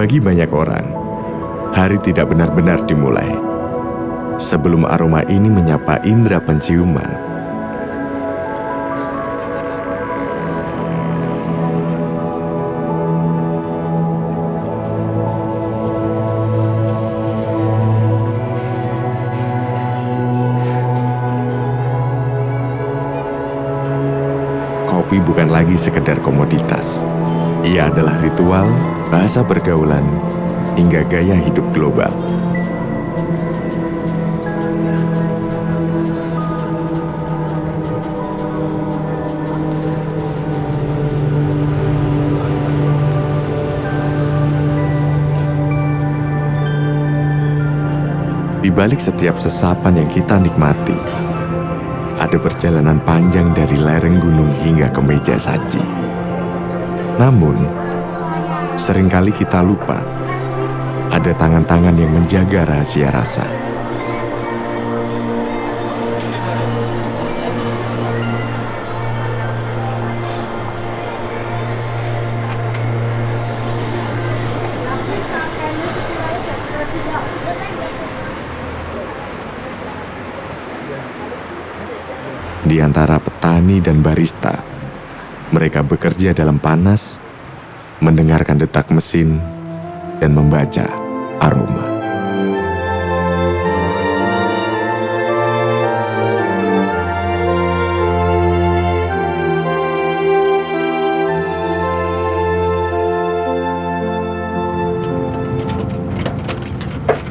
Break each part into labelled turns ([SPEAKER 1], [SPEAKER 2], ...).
[SPEAKER 1] Bagi banyak orang, hari tidak benar-benar dimulai sebelum aroma ini menyapa indera penciuman. Kopi bukan lagi sekedar komoditas. Ia adalah ritual, bahasa pergaulan, hingga gaya hidup global. Di balik setiap sesapan yang kita nikmati, ada perjalanan panjang dari lereng gunung hingga ke meja saji. Namun, seringkali kita lupa, ada tangan-tangan yang menjaga rahasia rasa. Di antara petani dan barista, mereka bekerja dalam panas, mendengarkan detak mesin, dan membaca aroma.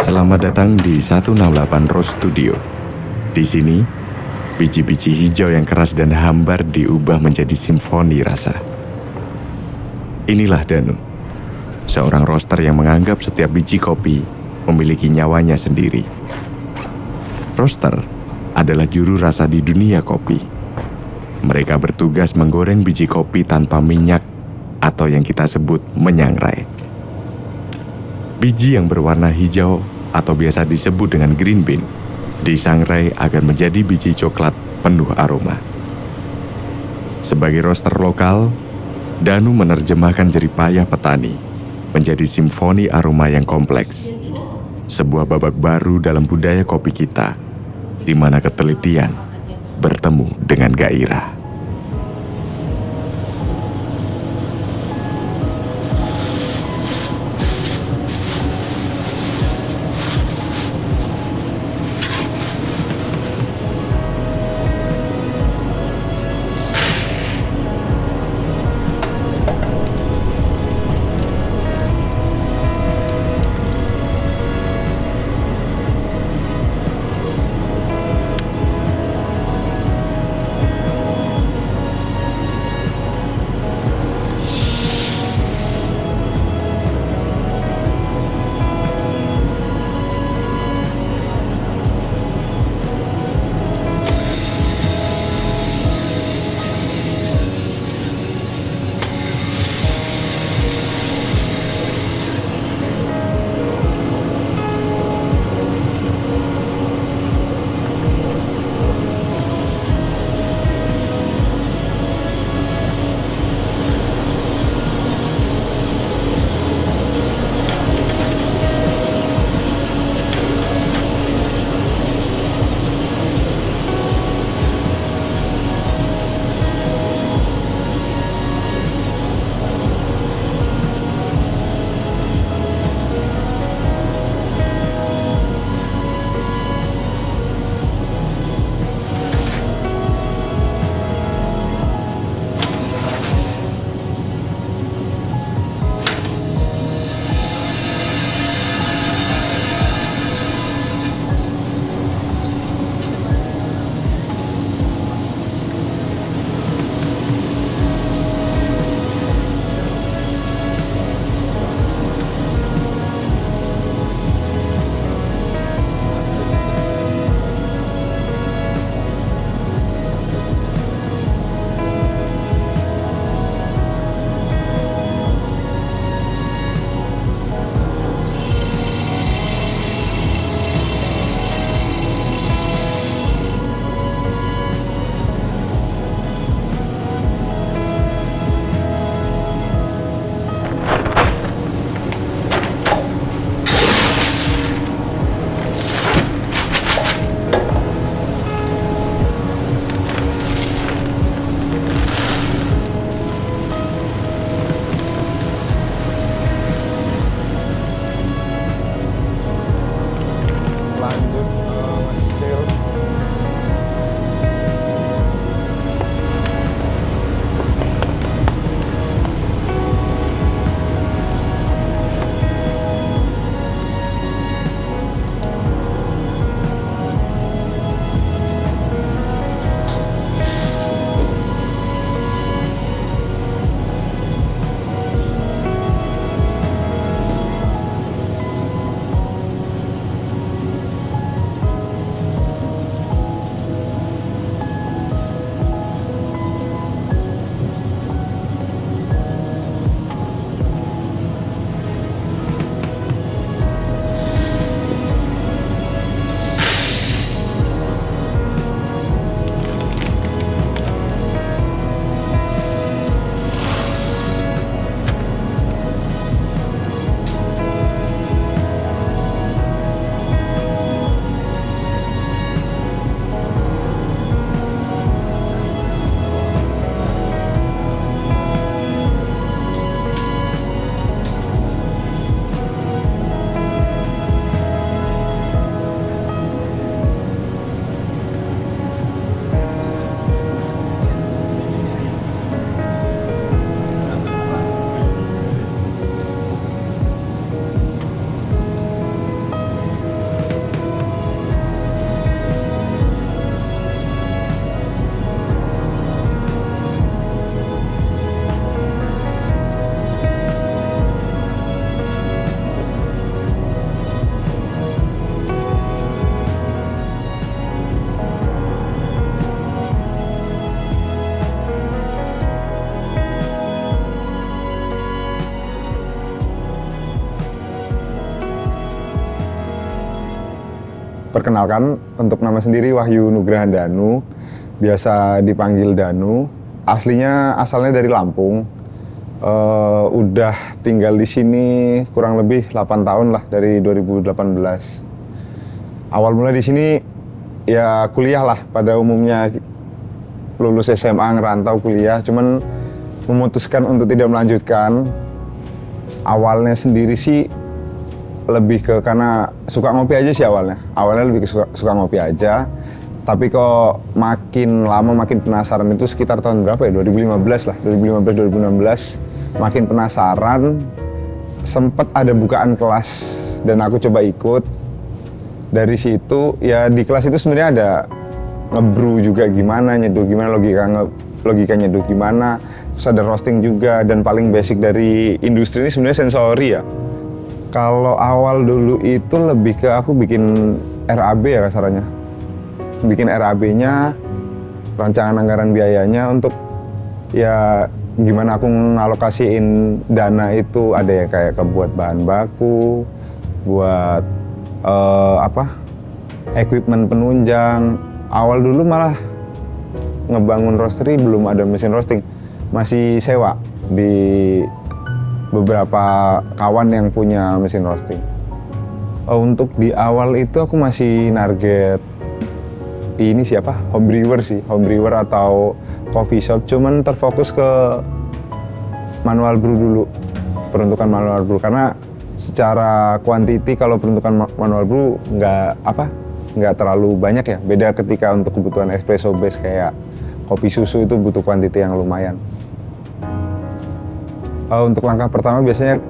[SPEAKER 1] Selamat datang di 168 Rose Studio. Di sini, biji-biji hijau yang keras dan hambar diubah menjadi simfoni rasa. Inilah Danu, seorang roaster yang menganggap setiap biji kopi memiliki nyawanya sendiri. Roaster adalah juru rasa di dunia kopi. Mereka bertugas menggoreng biji kopi tanpa minyak atau yang kita sebut menyangrai. Biji yang berwarna hijau atau biasa disebut dengan green bean disangrai agar menjadi biji coklat penuh aroma. Sebagai roaster lokal, Danu menerjemahkan jeripayah petani menjadi simfoni aroma yang kompleks. Sebuah babak baru dalam budaya kopi kita, di mana ketelitian bertemu dengan gairah.
[SPEAKER 2] Perkenalkan, untuk nama sendiri Wahyu Nugraha Danu, biasa dipanggil Danu. Asalnya dari Lampung. Udah tinggal di sini kurang lebih 8 tahun lah, dari 2018. Awal mulai di sini ya kuliah lah, pada umumnya lulus SMA ngerantau kuliah, cuman memutuskan untuk tidak melanjutkan. Awalnya sendiri sih lebih ke karena suka ngopi aja sih awalnya. Awalnya lebih ke suka ngopi aja. Tapi kok makin lama makin penasaran, itu sekitar tahun berapa ya? 2015 lah, 2015-2016. Makin penasaran, sempet ada bukaan kelas dan aku coba ikut. Dari situ ya di kelas itu sebenarnya ada ngebrew juga gimana, nyeduh gimana, logika nyeduh gimana, terus ada roasting juga, dan paling basic dari industri ini sebenarnya sensori ya. Kalau awal dulu itu lebih ke aku bikin RAB ya kasarannya. Bikin RAB-nya, rancangan anggaran biayanya untuk ya gimana aku ngalokasiin dana itu, ada ya kayak buat bahan baku, buat equipment penunjang. Awal dulu malah ngebangun roastery belum ada mesin roasting, masih sewa di beberapa kawan yang punya mesin roasting. Untuk di awal itu aku masih target ini siapa? Home brewer atau coffee shop, cuman terfokus ke manual brew dulu, peruntukan manual brew, karena secara kuantiti kalau peruntukan manual brew nggak terlalu banyak ya. Beda ketika untuk kebutuhan espresso base kayak kopi susu, itu butuh kuantiti yang lumayan. Untuk langkah pertama biasanya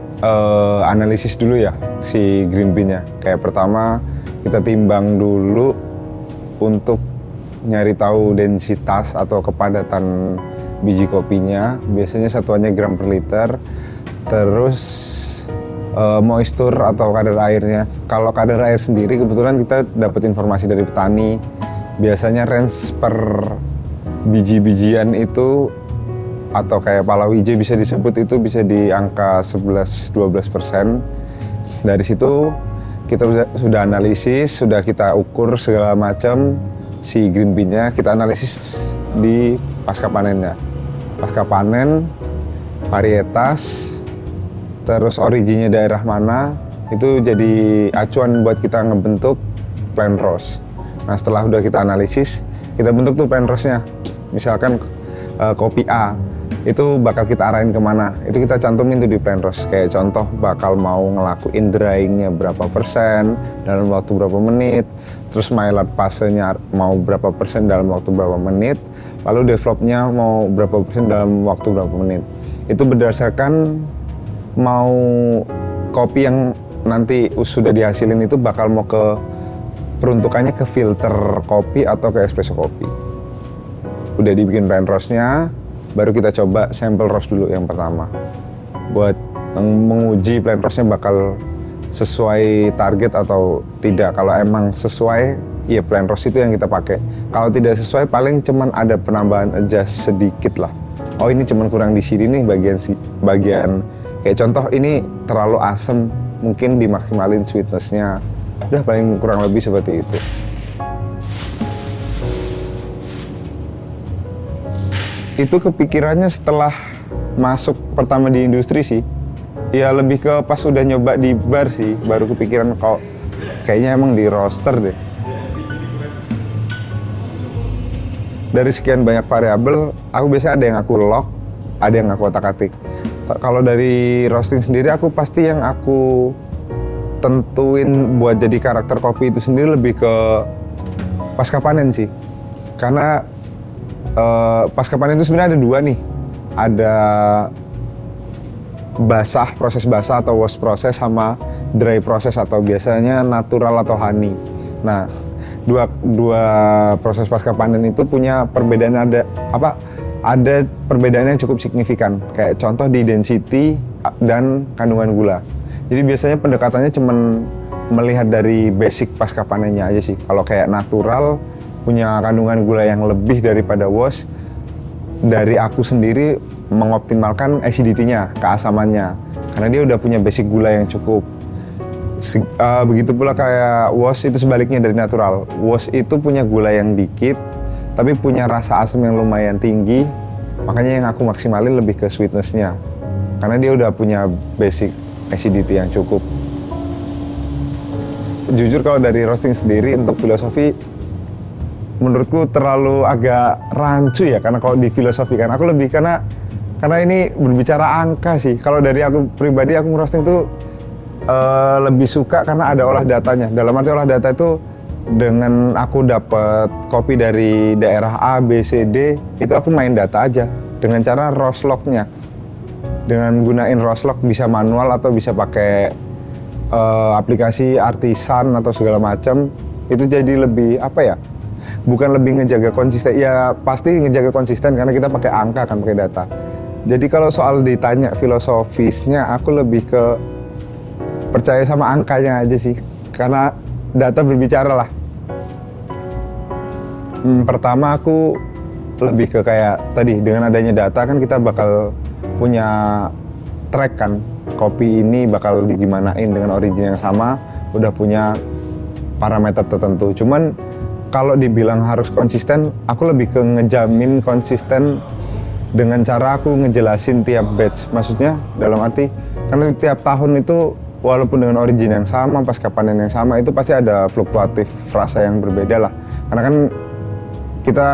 [SPEAKER 2] analisis dulu ya si green bean-nya. Kayak pertama kita timbang dulu untuk nyari tahu densitas atau kepadatan biji kopinya. Biasanya satuannya gram per liter. Terus moisture atau kadar airnya. Kalau kadar air sendiri kebetulan kita dapat informasi dari petani. Biasanya range per biji-bijian itu atau kayak palawija bisa disebut, itu bisa di angka 11-12%. Dari situ kita sudah analisis, sudah kita ukur segala macam si green bean-nya, kita analisis di pasca panennya. Pasca panen, varietas, terus originnya daerah mana, itu jadi acuan buat kita ngebentuk plan roast. Nah setelah udah kita analisis, kita bentuk tuh plan roast-nya. Misalkan kopi A, itu bakal kita arahin kemana, itu kita cantumin tuh di plan roast. Kayak contoh bakal mau ngelakuin dryingnya berapa persen dalam waktu berapa menit, terus maillard fasenya mau berapa persen dalam waktu berapa menit, lalu developnya mau berapa persen dalam waktu berapa menit. Itu berdasarkan mau kopi yang nanti sudah dihasilin itu bakal mau ke peruntukannya ke filter kopi atau ke espresso kopi. Udah dibikin blend roastnya, baru kita coba sampel roast dulu yang pertama. Buat menguji blend roastnya bakal sesuai target atau tidak. Kalau emang sesuai, ya blend roast itu yang kita pakai. Kalau tidak sesuai, paling cuman ada penambahan adjust sedikit lah. Oh ini cuman kurang di sini nih bagian kayak contoh ini terlalu asam, mungkin dimaksimalin sweetness-nya. Udah paling kurang lebih seperti itu. Itu kepikirannya setelah masuk pertama di industri sih. Ya lebih ke pas udah nyoba di bar sih, baru kepikiran kalau kayaknya emang di roaster deh. Dari sekian banyak variabel, aku biasanya ada yang aku lock, ada yang aku otak-atik. Kalau dari roasting sendiri, aku pasti yang aku tentuin buat jadi karakter kopi itu sendiri lebih ke pasca panen sih. Karena pasca panen itu sebenarnya ada dua nih. Ada basah, proses basah atau wash proses, sama dry proses atau biasanya natural atau honey. Nah, dua proses pasca panen itu punya perbedaan, ada perbedaan yang cukup signifikan. Kayak contoh di density dan kandungan gula. Jadi biasanya pendekatannya cuman melihat dari basic pasca panennya aja sih. Kalau kayak natural punya kandungan gula yang lebih daripada wash, dari aku sendiri mengoptimalkan acidity-nya, keasamannya. Karena dia udah punya basic gula yang cukup. Begitu pula kayak WOS itu sebaliknya dari natural. WOS itu punya gula yang dikit, tapi punya rasa asam yang lumayan tinggi. Makanya yang aku maksimalin lebih ke sweetness-nya. Karena dia udah punya basic acidity yang cukup. Jujur kalau dari roasting sendiri untuk filosofi, menurutku terlalu agak rancu ya. Karena kalau di filosofi kan, aku lebih karena ini berbicara angka sih. Kalau dari aku pribadi, aku ngerosting tuh lebih suka karena ada olah datanya. Dalam arti olah data itu dengan aku dapat kopi dari daerah A, B, C, D, itu aku main data aja dengan cara roast log-nya. Dengan gunain roast log bisa manual atau bisa pakai aplikasi artisan atau segala macam, itu jadi lebih apa ya? Bukan lebih ngejaga konsisten, ya pasti ngejaga konsisten karena kita pakai angka kan, pakai data. Jadi kalau soal ditanya filosofisnya, aku lebih ke percaya sama angkanya aja sih, karena data berbicara lah. Pertama aku lebih ke kayak tadi, dengan adanya data kan kita bakal punya track kan, kopi ini bakal digimanain dengan origin yang sama, udah punya parameter tertentu. Cuman kalau dibilang harus konsisten, aku lebih ke ngejamin konsisten dengan cara aku ngejelasin tiap batch. Maksudnya dalam arti, karena tiap tahun itu walaupun dengan origin yang sama, pasca panen yang sama, itu pasti ada fluktuatif rasa yang berbeda lah. Karena kan kita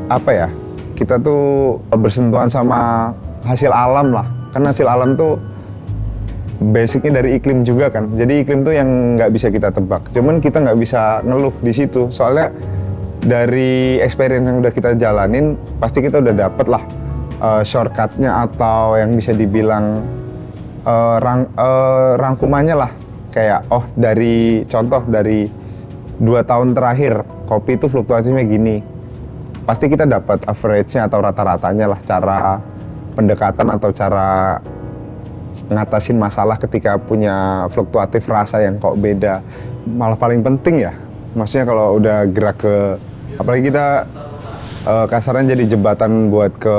[SPEAKER 2] apa ya, kita tuh bersentuhan sama hasil alam lah. Karena hasil alam tuh basicnya dari iklim juga kan. Jadi iklim tuh yang nggak bisa kita tebak. Cuman kita nggak bisa ngeluh di situ. Soalnya dari experience yang udah kita jalanin, pasti kita udah dapet lah shortcutnya atau yang bisa dibilang rangkumannya lah. Kayak dari contoh dari 2 tahun terakhir kopi itu fluktuasinya gini. Pasti kita dapat average-nya atau rata-ratanya lah, cara pendekatan atau cara ngatasin masalah ketika punya fluktuatif rasa yang kok beda. Malah paling penting ya, maksudnya kalau udah gerak ke, apalagi kita kasarnya jadi jembatan buat ke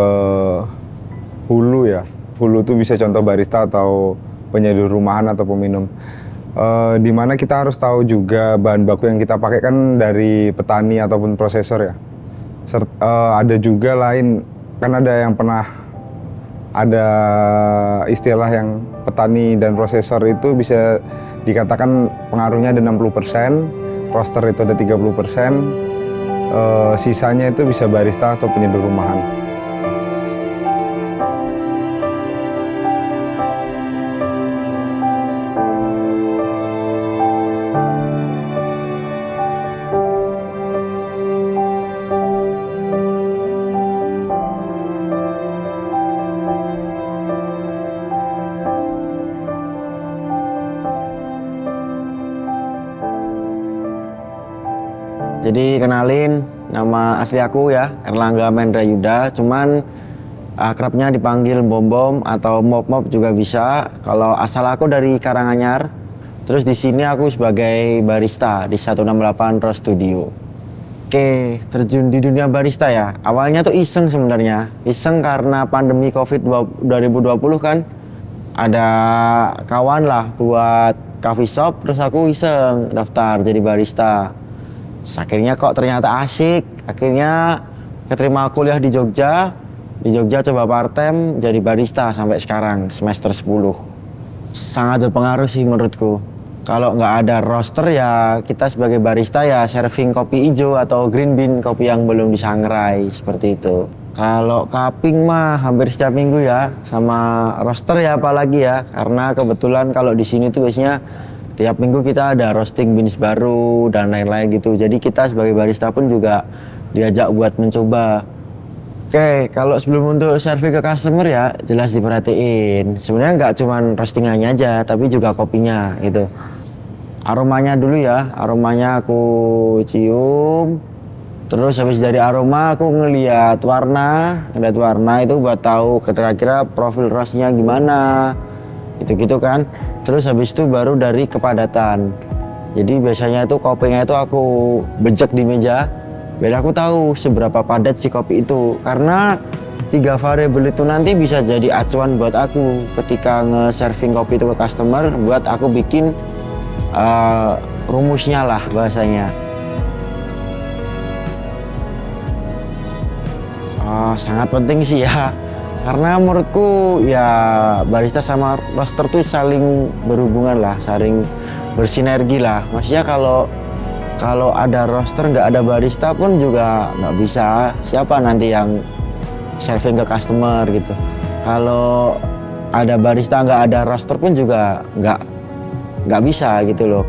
[SPEAKER 2] hulu ya. Hulu tuh bisa contoh barista atau penyeduh rumahan atau peminum. Dimana kita harus tahu juga bahan baku yang kita pakai kan dari petani ataupun prosesor ya. Ada juga lain, kan ada yang pernah ada istilah yang petani dan prosesor itu bisa dikatakan pengaruhnya ada 60%, roaster itu ada 30%, sisanya itu bisa barista atau penyeduh rumahan.
[SPEAKER 3] Jadi kenalin, nama asli aku ya, Erlangga Mendra Yuda, cuman akrabnya dipanggil Bom Bom atau Mop Mop juga bisa. Kalau asal aku dari Karanganyar, terus di sini aku sebagai barista di 168 Roast Studio. Oke, terjun di dunia barista ya. Awalnya tuh iseng sebenarnya, iseng karena pandemi COVID 2020 kan. Ada kawan lah buat coffee shop, terus aku iseng daftar jadi barista. Akhirnya kok ternyata asik, akhirnya keterima kuliah di Jogja coba part-time jadi barista sampai sekarang semester 10. Sangat berpengaruh sih menurutku. Kalau nggak ada roaster ya kita sebagai barista ya serving kopi hijau atau green bean, kopi yang belum disangrai seperti itu. Kalau cupping mah hampir setiap minggu ya, sama roaster ya apalagi ya, karena kebetulan kalau di sini tuh biasanya tiap minggu kita ada roasting beans baru dan lain-lain gitu. Jadi kita sebagai barista pun juga diajak buat mencoba. Oke, kalau sebelum untuk serving ke customer ya jelas diperhatiin. Sebenarnya nggak cuman roastingannya aja, tapi juga kopinya gitu. Aromanya dulu ya, aromanya aku cium. Terus habis dari aroma aku ngeliat warna itu buat tahu kira-kira profil roastnya gimana. Gitu-gitu kan. Terus habis itu baru dari kepadatan. Jadi biasanya itu kopinya itu aku bejek di meja biar aku tahu seberapa padat si kopi itu. Karena 3 variabel itu nanti bisa jadi acuan buat aku ketika nge-serving kopi itu ke customer buat aku bikin rumusnya lah bahasanya. Sangat penting sih ya, karena menurutku ya barista sama roaster tuh saling berhubungan lah, saling bersinergi lah. Maksudnya kalau ada roaster nggak ada barista pun juga nggak bisa, siapa nanti yang serving ke customer gitu. Kalau ada barista nggak ada roaster pun juga nggak bisa gitu loh.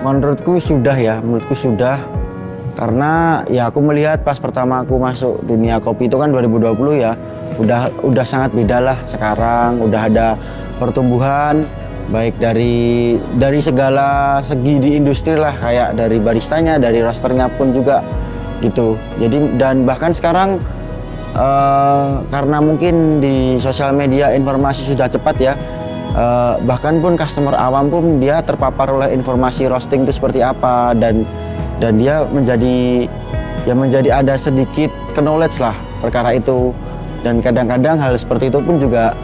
[SPEAKER 3] Menurutku sudah. Karena ya aku melihat pas pertama aku masuk dunia kopi itu kan 2020 ya, udah sangat beda lah sekarang, udah ada pertumbuhan baik dari segala segi di industri lah, kayak dari baristanya, dari roasternya pun juga gitu. Jadi dan bahkan sekarang karena mungkin di sosial media informasi sudah cepat ya, bahkan pun customer awam pun dia terpapar oleh informasi roasting itu seperti apa, dan dia menjadi ada sedikit knowledge lah perkara itu. Dan kadang-kadang hal seperti itu pun juga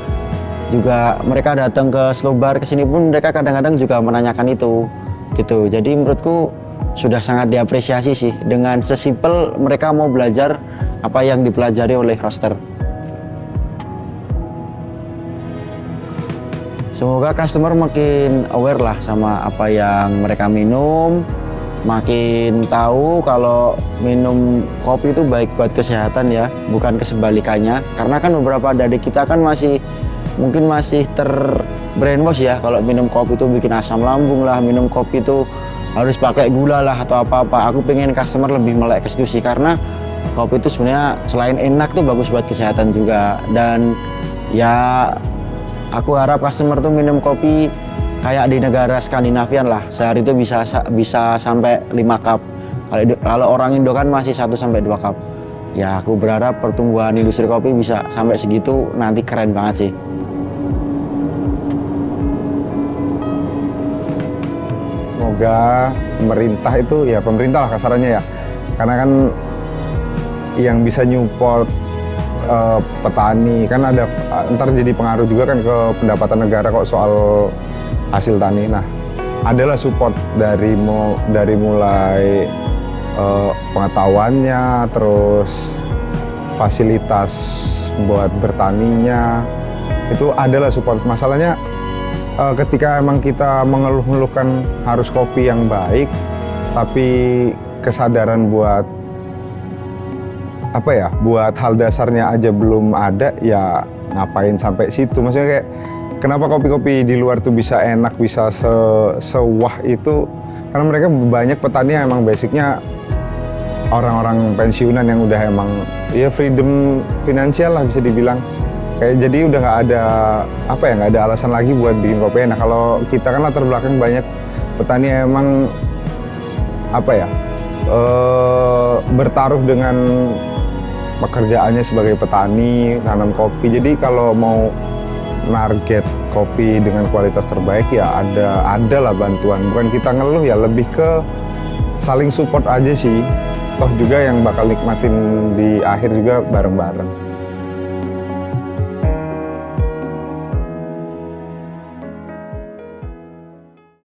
[SPEAKER 3] mereka datang ke Slow Bar kesini pun mereka kadang-kadang juga menanyakan itu gitu. Jadi menurutku sudah sangat diapresiasi sih dengan sesimpel mereka mau belajar apa yang dipelajari oleh roaster. Semoga customer makin aware lah sama apa yang mereka minum, makin tahu kalau minum kopi itu baik buat kesehatan ya, bukan kesebalikannya. Karena kan beberapa dari kita kan masih ter-brainwash ya, kalau minum kopi itu bikin asam lambung lah, minum kopi itu harus pakai gula lah atau apa-apa. Aku pengen customer lebih melek ke situ sih, karena kopi itu sebenarnya selain enak tuh bagus buat kesehatan juga. Dan ya aku harap customer tuh minum kopi kayak di negara Skandinavian lah, sehari itu bisa sampai 5 cup. Kalau orang Indo kan masih 1 sampai 2 cup. Ya aku berharap pertumbuhan industri kopi bisa sampai segitu, nanti keren banget sih.
[SPEAKER 2] Semoga pemerintah itu ya pemerintah lah kasarannya ya, karena kan yang bisa nyupport petani kan ada, ntar jadi pengaruh juga kan ke pendapatan negara kok soal hasil tani. Nah, adalah support dari mulai pengetahuannya, terus fasilitas buat bertaninya, itu adalah support. Masalahnya ketika emang kita mengeluh-ngeluhkan harus kopi yang baik, tapi kesadaran buat buat hal dasarnya aja belum ada, ya ngapain sampai situ. Maksudnya kayak kenapa kopi-kopi di luar tuh bisa enak, bisa sewah itu, karena mereka banyak petani yang emang basicnya orang-orang pensiunan yang udah emang ya freedom finansial lah bisa dibilang. Kayak jadi udah nggak ada alasan lagi buat bikin kopi enak. Kalau kita kan latar belakang banyak petani yang emang bertaruh dengan pekerjaannya sebagai petani, nanam kopi. Jadi kalau mau target kopi dengan kualitas terbaik ya ada lah bantuan. Bukan kita ngeluh ya, lebih ke saling support aja sih. Toh juga yang bakal nikmatin di akhir juga bareng-bareng.